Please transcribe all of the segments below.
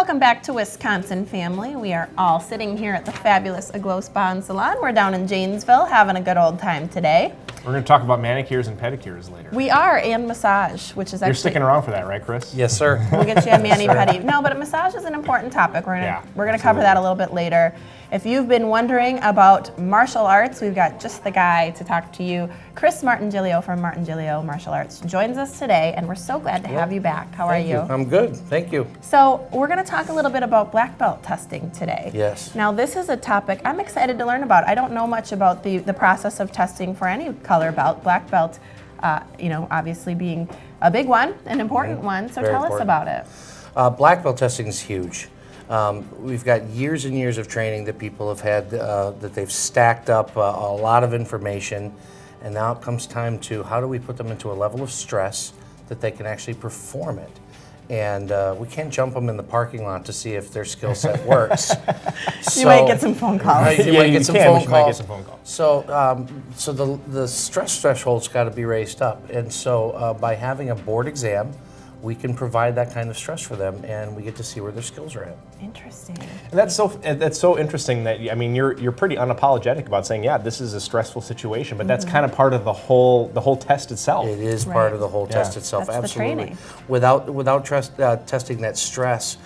Welcome back to Wisconsin Family. We are all sitting here at the fabulous Aglow Spa and Salon. We're down in Janesville having a good old time today. We're going to talk about manicures and pedicures later. We are, and massage, which is actually... You're sticking around for that, right, Chris? Yes, sir. We'll get you a mani-pedi. No, but massage is an important topic. We're going to cover that a little bit later. If you've been wondering about martial arts, we've got just the guy to talk to you. Chris Martingilio from Martingilio Martial Arts joins us today, and we're so glad to have you back. How are you? I'm good. Thank you. So we're going to talk a little bit about black belt testing today. Yes. Now, this is a topic I'm excited to learn about. I don't know much about the process of testing for any color belt. Black belt, obviously being a big one, an important one. So tell us about it. Black belt testing is huge. We've got years and years of training that people have had, that they've stacked up a lot of information, and now it comes time to how do we put them into a level of stress that they can actually perform it. And we can't jump them in the parking lot to see if their skill set works. You might get some phone calls. You might get some phone calls. So, so the stress threshold's got to be raised up, and so by having a board exam, we can provide that kind of stress for them, and we get to see where their skills are at. Interesting. And that's so interesting that, I mean, you're pretty unapologetic about saying, yeah, this is a stressful situation, but that's kind of part of the whole test itself. It is part of the whole test itself, That's absolutely. the training. Without testing that stress,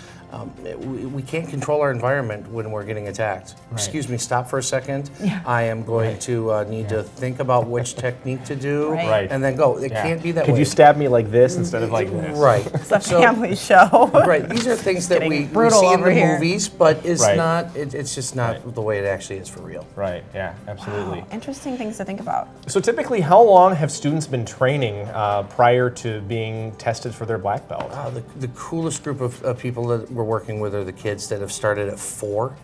we can't control our environment when we're getting attacked. Right. Excuse me, stop for a second. I am going to need to think about which technique to do, Right. and then go. It can't be that way. Could you stab me like this instead of like this? Right. It's a family show. Right. These are things that we see in the movies, but it's not. It's just not the way it actually is for real. Right. Yeah. Absolutely. Wow. Interesting things to think about. So typically, how long have students been training prior to being tested for their black belt? The coolest group of people that we're working with are the kids that have started at 4,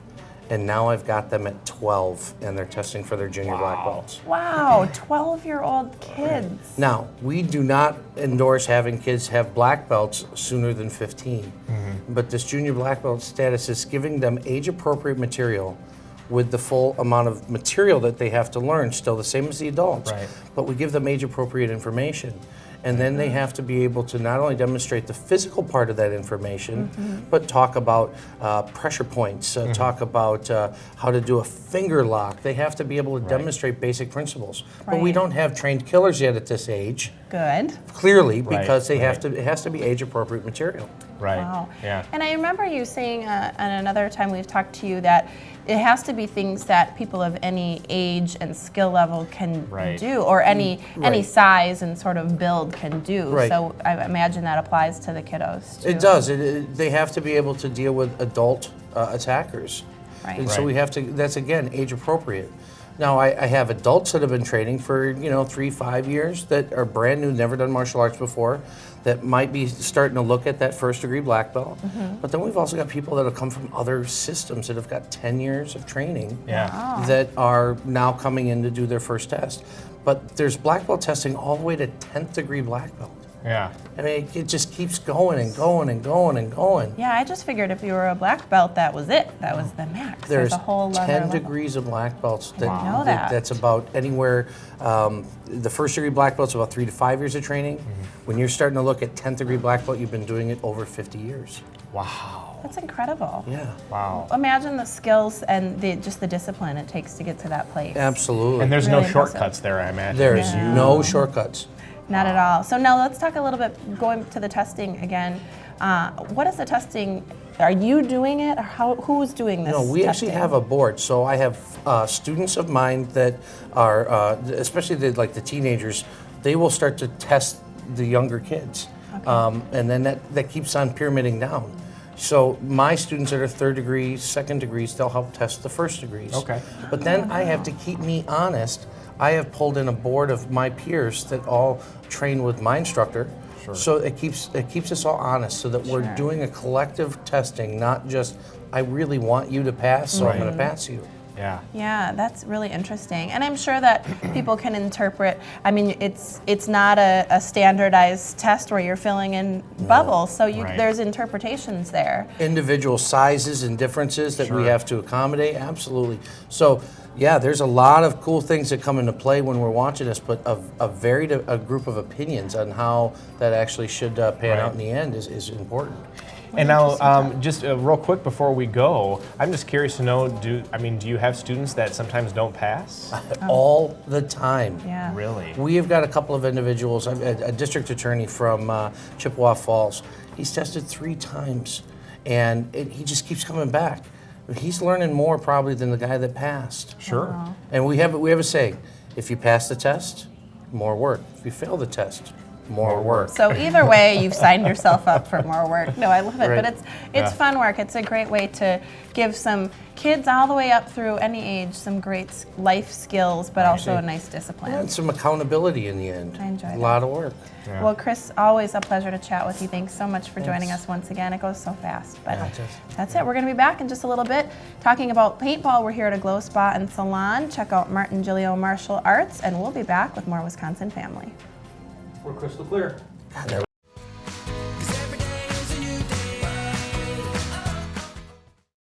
and now I've got them at 12, and they're testing for their junior black belts. Wow, 12-year-old kids. Now, we do not endorse having kids have black belts sooner than 15, but this junior black belt status is giving them age-appropriate material with the full amount of material that they have to learn, still the same as the adults, but we give them age-appropriate information. And then they have to be able to not only demonstrate the physical part of that information, but talk about pressure points, talk about how to do a finger lock. They have to be able to demonstrate basic principles. But we don't have trained killers yet at this age. Good. Clearly, because they have to. It has to be age-appropriate material. Right. Wow. Yeah. And I remember you saying, and another time we've talked to you, that it has to be things that people of any age and skill level can do, or any size and sort of build can do. So I imagine that applies to the kiddos too. It does. They have to be able to deal with adult attackers. And so we have to. That's again age appropriate. Now I have adults that have been training for 3-5 years that are brand new, never done martial arts before, that might be starting to look at that first-degree black belt. But then we've also got people that have come from other systems that have got 10 years of training that are now coming in to do their first test. But there's black belt testing all the way to 10th degree black belt. Yeah. I mean, it just keeps going and going and going and going. Yeah, I just figured if you were a black belt, that was it. That was the max. There's a whole 10 degrees of black belts. That's about anywhere. The first degree black belt's about 3 to 5 years of training. When you're starting to look at 10th degree black belt, you've been doing it over 50 years. Wow. That's incredible. Yeah. Wow. Imagine the skills and just the discipline it takes to get to that place. Absolutely. And there's Really no shortcuts there, I imagine. There's no shortcuts. Not at all. So now let's talk a little bit, going to the testing again. What is the testing? Are you doing it? Or who's doing this? No, we actually have a board. So I have students of mine that are, especially the teenagers, they will start to test the younger kids. And then that keeps on pyramiding down. So my students that are 3rd degree, 2nd degrees, they'll help test the 1st degrees. But then I have to keep me honest. I have pulled in a board of my peers that all train with my instructor. So it keeps us all honest, so that we're doing a collective testing, not just I really want you to pass, so I'm going to pass you. Yeah. Yeah, that's really interesting. And I'm sure that people can interpret, I mean, it's not a standardized test where you're filling in bubbles, so there's interpretations there. Individual sizes and differences that we have to accommodate, absolutely. So, yeah, there's a lot of cool things that come into play when we're watching this, but a varied group of opinions on how that actually should pan out in the end is important. And now, just real quick before we go, I'm just curious to know, do you have students that sometimes don't pass? All the time. Yeah. Really? We have got a couple of individuals, a district attorney from Chippewa Falls. He's tested 3 times, and he just keeps coming back. He's learning more probably than the guy that passed. Sure. And we have a saying: if you pass the test, more work. If you fail the test, more work. So either way, you've signed yourself up for more work. No, I love it, Right. but it's fun work. It's a great way to give some kids all the way up through any age some great life skills, but also a nice discipline. And some accountability in the end. I enjoy A that. lot of work. Yeah. Well, Chris, always a pleasure to chat with you. Thanks so much for joining us once again. It goes so fast, but that's it. We're going to be back in just a little bit talking about paintball. We're here at a Glow Spa and Salon. Check out Martingilio Martial Arts, and we'll be back with more Wisconsin Family. We're crystal clear.